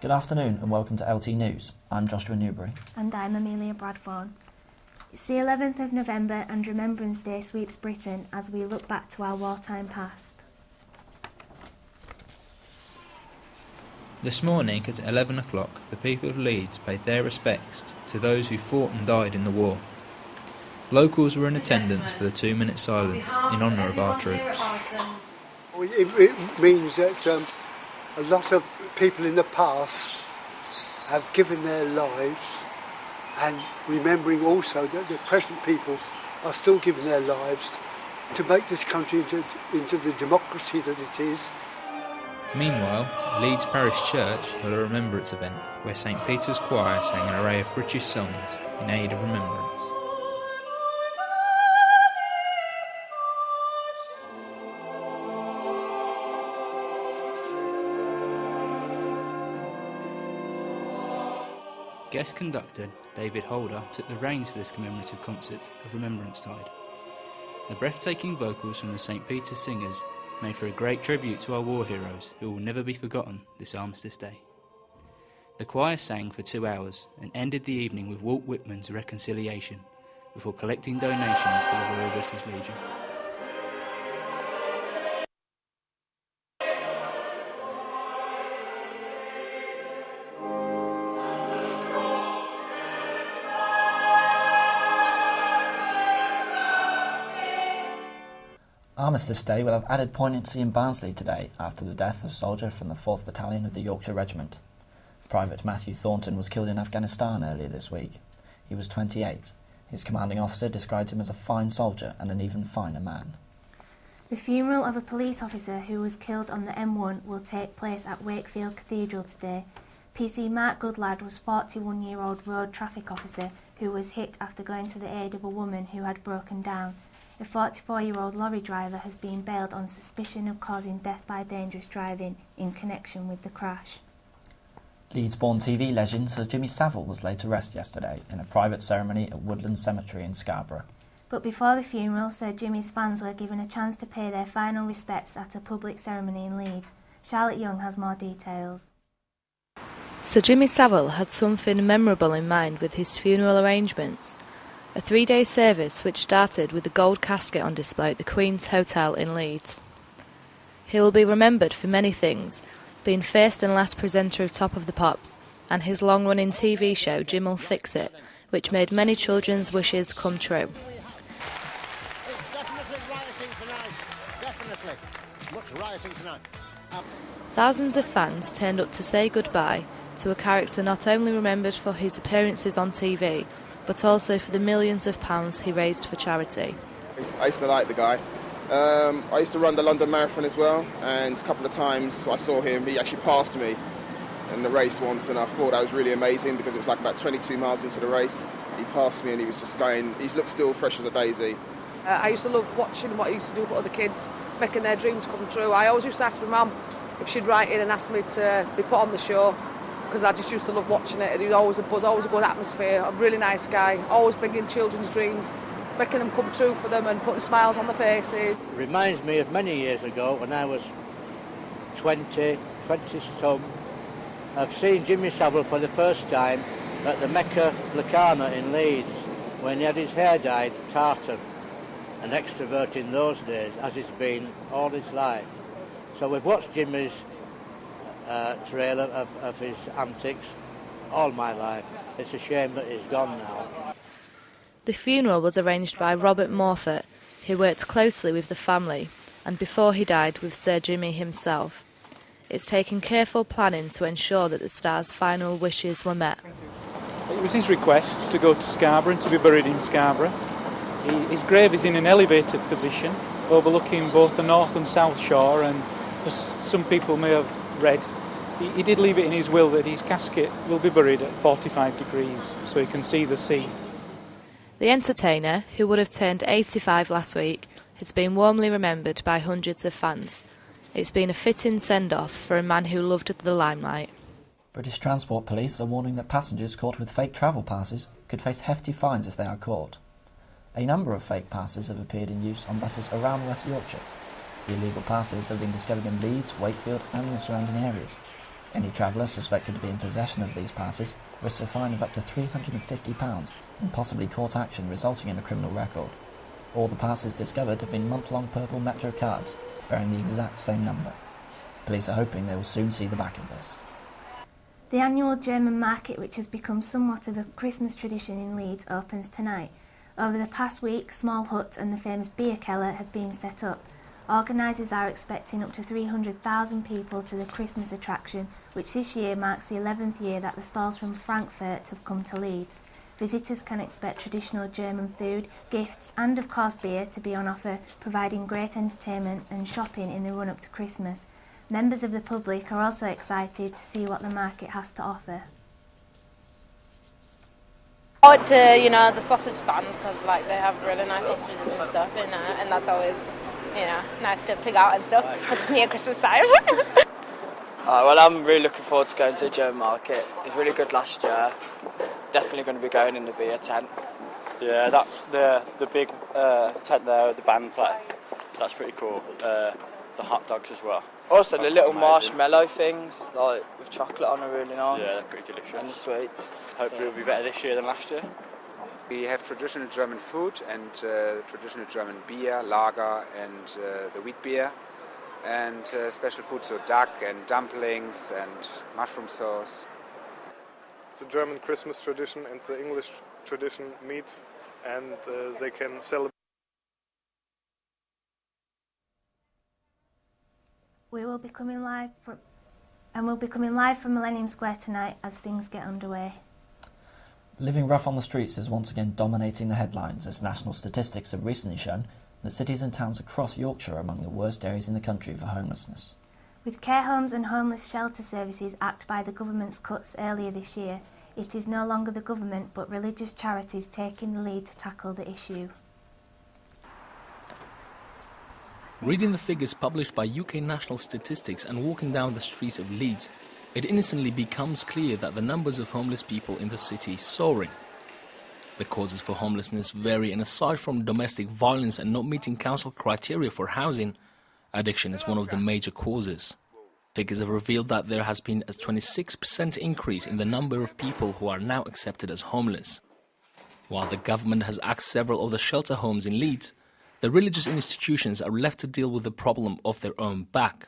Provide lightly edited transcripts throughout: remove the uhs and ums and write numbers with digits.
Good afternoon and welcome to LT News. I'm Joshua Newbury. And I'm Amelia Bradbourne. It's the 11th of November and Remembrance Day sweeps Britain as we look back to our wartime past. This morning at 11 o'clock, the people of Leeds paid their respects to those who fought and died in the war. Locals were in attendance for the 2-minute silence in honour of our troops. It means that a lot of people in the past have given their lives, and remembering also that the present people are still giving their lives to make this country into the democracy that it is. Meanwhile, Leeds Parish Church held a remembrance event where St Peter's Choir sang an array of British songs in aid of remembrance. Guest conductor David Holder took the reins for this commemorative concert of Remembrance Tide. The breathtaking vocals from the St Peter's Singers made for a great tribute to our war heroes who will never be forgotten this Armistice Day. The choir sang for 2 hours and ended the evening with Walt Whitman's Reconciliation before collecting donations for the Royal British Legion. Armistice Day will have added poignancy in Barnsley today after the death of a soldier from the 4th Battalion of the Yorkshire Regiment. Private Matthew Thornton was killed in Afghanistan earlier this week. He was 28. His commanding officer described him as a fine soldier and an even finer man. The funeral of a police officer who was killed on the M1 will take place at Wakefield Cathedral today. PC Mark Goodlad was a 41-year-old road traffic officer who was hit after going to the aid of a woman who had broken down. A 44-year-old lorry driver has been bailed on suspicion of causing death by dangerous driving in connection with the crash. Leeds-born TV legend Sir Jimmy Savile was laid to rest yesterday in a private ceremony at Woodland Cemetery in Scarborough. But before the funeral, Sir Jimmy's fans were given a chance to pay their final respects at a public ceremony in Leeds. Charlotte Young has more details. Sir Jimmy Savile had something memorable in mind with his funeral arrangements. A 3-day service which started with a gold casket on display at the Queen's Hotel in Leeds. He will be remembered for many things, being first and last presenter of Top of the Pops, and his long-running TV show Jim'll Fix It, which made many children's wishes come true. It's definitely rioting tonight. Definitely. Much rioting tonight. Thousands of fans turned up to say goodbye to a character not only remembered for his appearances on TV, but also for the millions of pounds he raised for charity. I used to like the guy. I used to run the London Marathon as well, and a couple of times I saw him. He actually passed me in the race once, and I thought that was really amazing because it was like about 22 miles into the race. He passed me and he was just going, he looked still fresh as a daisy. I used to love watching what he used to do for other kids, making their dreams come true. I always used to ask my mum if she'd write in and ask me to be put on the show, because I just used to love watching it. He was always a buzz, always a good atmosphere, a really nice guy, always bringing children's dreams, making them come true for them and putting smiles on their faces. It reminds me of many years ago when I was 20-some, of seeing Jimmy Savile for the first time at the Mecca Lacana in Leeds when he had his hair dyed tartan, an extrovert in those days, as it's been all his life. So we've watched Jimmy's trail of his antics all my life. It's a shame that he's gone now. The funeral was arranged by Robert Morford, who worked closely with the family, and before he died with Sir Jimmy himself. It's taken careful planning to ensure that the star's final wishes were met. It was his request to go to Scarborough and to be buried in Scarborough. His grave is in an elevated position, overlooking both the north and south shore, and as some people may have read, he did leave it in his will that his casket will be buried at 45 degrees, so he can see the sea. The entertainer, who would have turned 85 last week, has been warmly remembered by hundreds of fans. It's been a fitting send-off for a man who loved the limelight. British Transport Police are warning that passengers caught with fake travel passes could face hefty fines if they are caught. A number of fake passes have appeared in use on buses around West Yorkshire. The illegal passes have been discovered in Leeds, Wakefield and the surrounding areas. Any traveller suspected to be in possession of these passes risks a fine of up to £350 and possibly court action resulting in a criminal record. All the passes discovered have been month-long purple Metro cards bearing the exact same number. Police are hoping they will soon see the back of this. The annual German market, which has become somewhat of a Christmas tradition in Leeds, opens tonight. Over the past week, small huts and the famous beer cellar have been set up. Organisers are expecting up to 300,000 people to the Christmas attraction, which this year marks the 11th year that the stalls from Frankfurt have come to Leeds. Visitors can expect traditional German food, gifts and of course beer to be on offer, providing great entertainment and shopping in the run-up to Christmas. Members of the public are also excited to see what the market has to offer. I like to, the sausage stands because they have really nice sausages and stuff, and that's always, nice to pick out and stuff because it's near Christmas time. Well, I'm really looking forward to going to the German market. It was really good last year. Definitely going to be going in the beer tent. Yeah, that's the big tent there with the band play. That's pretty cool. The hot dogs as well. Also, the little marshmallow things, with chocolate on, are really nice. Yeah, they're pretty delicious. And the sweets. Hopefully it'll be better this year than last year. We have traditional German food and traditional German beer, lager and the wheat beer. And special food, so duck and dumplings and mushroom sauce. It's a German Christmas tradition and the English tradition meet, and they can celebrate. We'll be coming live from Millennium Square tonight as things get underway. Living rough on the streets is once again dominating the headlines as national statistics have recently shown that cities and towns across Yorkshire are among the worst areas in the country for homelessness. With care homes and homeless shelter services axed by the government's cuts earlier this year, it is no longer the government but religious charities taking the lead to tackle the issue. Reading the figures published by UK National Statistics and walking down the streets of Leeds, it instantly becomes clear that the numbers of homeless people in the city is soaring. The causes for homelessness vary, and aside from domestic violence and not meeting council criteria for housing, addiction is one of the major causes. Figures have revealed that there has been a 26% increase in the number of people who are now accepted as homeless. While the government has axed several of the shelter homes in Leeds, the religious institutions are left to deal with the problem off their own back.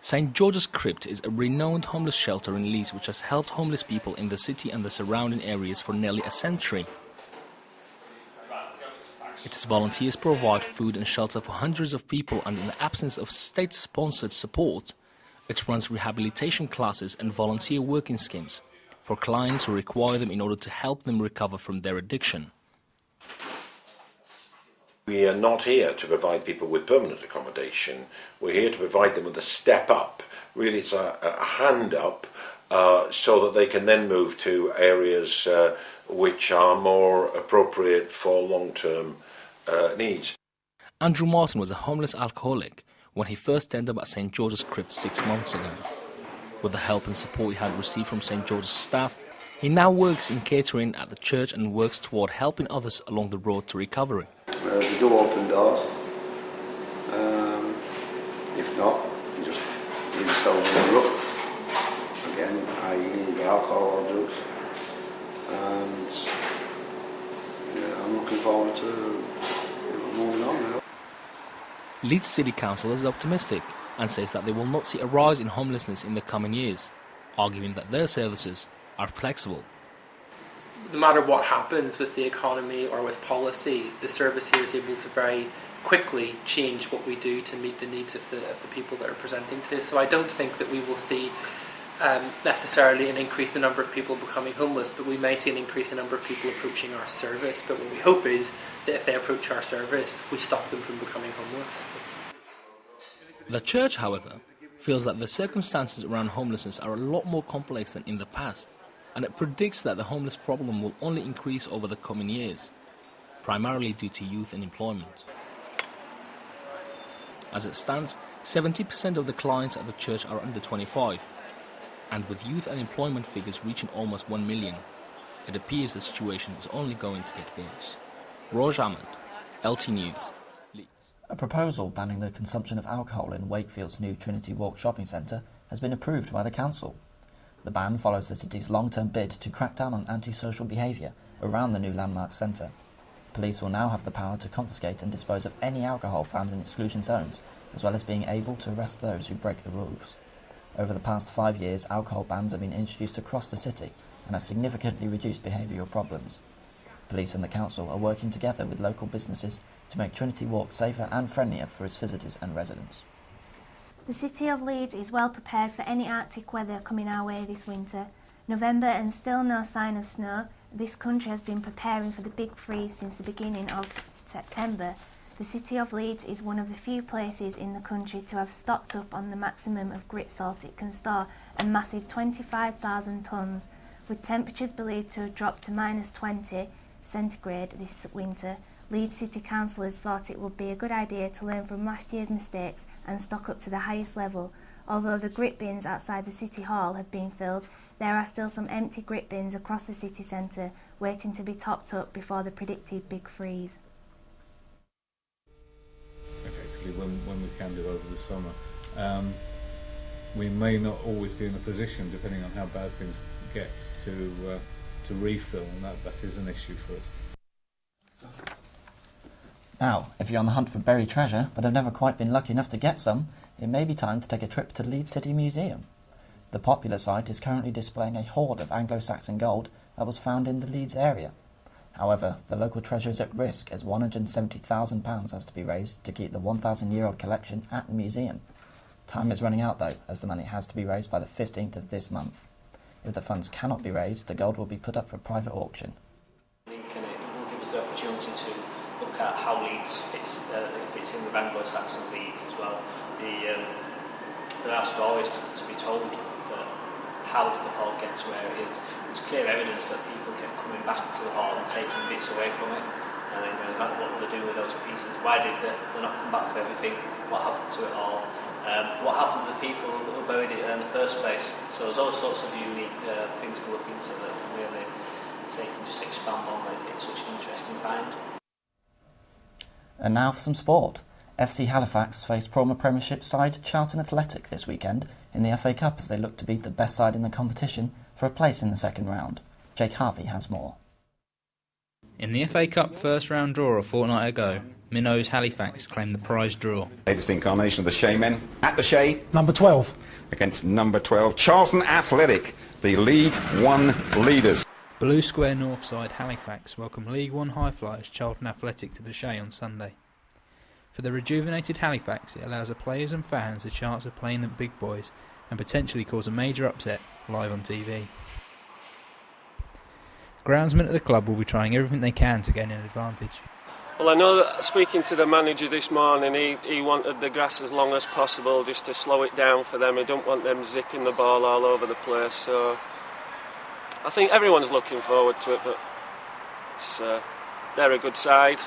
St George's Crypt is a renowned homeless shelter in Leeds which has helped homeless people in the city and the surrounding areas for nearly a century. Its volunteers provide food and shelter for hundreds of people, and in the absence of state-sponsored support, it runs rehabilitation classes and volunteer working schemes for clients who require them in order to help them recover from their addiction. We are not here to provide people with permanent accommodation. We're here to provide them with a step up. Really, it's a hand up so that they can then move to areas which are more appropriate for long-term needs. Andrew Martin was a homeless alcoholic when he first turned up at St George's Crypt 6 months ago. With the help and support he had received from St George's staff, he now works in catering at the church and works toward helping others along the road to recovery. The door open doors. If not, you just leave yourself in the rut. Again, I either alcohol or drugs. And I'm looking forward to moving on now. Leeds City Council is optimistic and says that they will not see a rise in homelessness in the coming years, arguing that their services are flexible. No matter what happens with the economy or with policy, the service here is able to very quickly change what we do to meet the needs of the people that are presenting to us. So I don't think that we will see necessarily an increase in the number of people becoming homeless, but we may see an increase in the number of people approaching our service. But what we hope is that if they approach our service, we stop them from becoming homeless. The church, however, feels that the circumstances around homelessness are a lot more complex than in the past, and it predicts that the homeless problem will only increase over the coming years, primarily due to youth unemployment. As it stands, 70% of the clients at the church are under 25, and with youth unemployment figures reaching almost 1 million, it appears the situation is only going to get worse. Roj Ahmed, LT News, Leeds. A proposal banning the consumption of alcohol in Wakefield's new Trinity Walk shopping centre has been approved by the council. The ban follows the city's long-term bid to crack down on antisocial behaviour around the new landmark centre. Police will now have the power to confiscate and dispose of any alcohol found in exclusion zones, as well as being able to arrest those who break the rules. Over the past 5 years, alcohol bans have been introduced across the city and have significantly reduced behavioural problems. Police and the council are working together with local businesses to make Trinity Walk safer and friendlier for its visitors and residents. The City of Leeds is well prepared for any Arctic weather coming our way this winter. November and still no sign of snow. This country has been preparing for the big freeze since the beginning of September. The City of Leeds is one of the few places in the country to have stocked up on the maximum of grit salt it can store, a massive 25,000 tonnes. With temperatures believed to have dropped to -20 centigrade this winter, Leeds City councillors thought it would be a good idea to learn from last year's mistakes and stock up to the highest level. Although the grit bins outside the City Hall have been filled, there are still some empty grit bins across the city centre waiting to be topped up before the predicted big freeze. Effectively, when we can do over the summer, we may not always be in a position, depending on how bad things get, to refill, and that is an issue for us. Now, if you're on the hunt for buried treasure but have never quite been lucky enough to get some, it may be time to take a trip to Leeds City Museum. The popular site is currently displaying a hoard of Anglo-Saxon gold that was found in the Leeds area. However, the local treasure is at risk as £170,000 has to be raised to keep the 1,000-year-old collection at the museum. Time is running out though, as the money has to be raised by the 15th of this month. If the funds cannot be raised, the gold will be put up for private auction. It will give us the opportunity to look at how Leeds fits in with Anglo-Saxon Leeds as well. There are stories to be told that how did the hall get to where it is. There's clear evidence that people kept coming back to the hall and taking bits away from it. And then what will they do with those pieces? Why did they not come back for everything? What happened to it all? What happened to the people who buried it in the first place? So there's all sorts of unique things to look into that can really can just expand on it. It's such an interesting find. And now for some sport. FC Halifax face former Premiership side Charlton Athletic this weekend in the FA Cup as they look to beat the best side in the competition for a place in the second round. Jake Harvey has more. In the FA Cup first round draw a fortnight ago, Minnows Halifax claimed the prize draw. Latest incarnation of the Shea men. At the Shea, number 12. Against number 12, Charlton Athletic, the League One leaders. Blue Square North side Halifax welcome League One high flyers Charlton Athletic to the Shea on Sunday. For the rejuvenated Halifax, it allows the players and fans a chance of playing the big boys and potentially cause a major upset live on TV. Groundsmen at the club will be trying everything they can to gain an advantage. Well, I know that speaking to the manager this morning, he wanted the grass as long as possible just to slow it down for them. He don't want them zipping the ball all over the place. So I think everyone's looking forward to it, but they're a good side.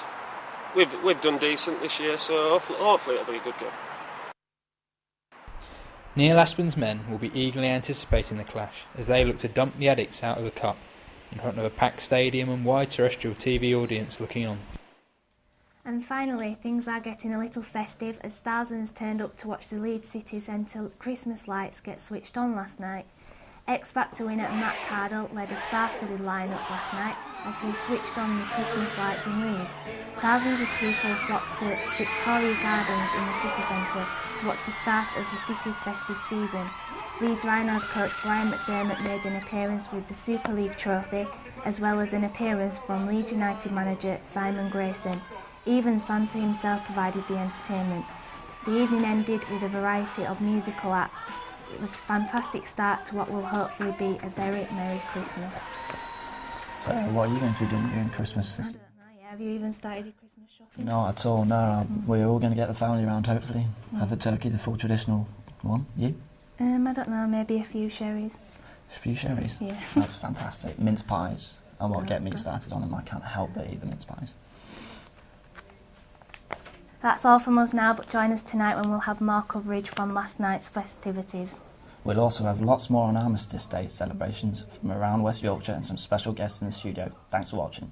We've done decent this year, so hopefully it'll be a good game. Neil Aspin's men will be eagerly anticipating the clash as they look to dump the addicts out of the cup in front of a packed stadium and wide terrestrial TV audience looking on. And finally, things are getting a little festive as thousands turned up to watch the Leeds City Centre Christmas lights get switched on last night. X Factor winner Matt Cardle led a star-studded line-up last night as he switched on the Christmas lights in Leeds. Thousands of people flocked to Victoria Gardens in the city centre to watch the start of the city's festive season. Leeds Rhinos coach Brian McDermott made an appearance with the Super League trophy, as well as an appearance from Leeds United manager Simon Grayson. Even Santa himself provided the entertainment. The evening ended with a variety of musical acts. It was a fantastic start to what will hopefully be a very Merry Christmas. So, what are you going to be doing during Christmas? I don't know yet. Have you even started your Christmas shopping? Not at all, no. We're all going to get the family around, hopefully. Have the turkey, the full traditional one. You? I don't know, maybe a few sherries. A few sherries? Yeah. That's fantastic. Mince pies. I won't get me started on them. I can't help but eat the mince pies. That's all from us now, but join us tonight when we'll have more coverage from last night's festivities. We'll also have lots more on Armistice Day celebrations from around West Yorkshire and some special guests in the studio. Thanks for watching.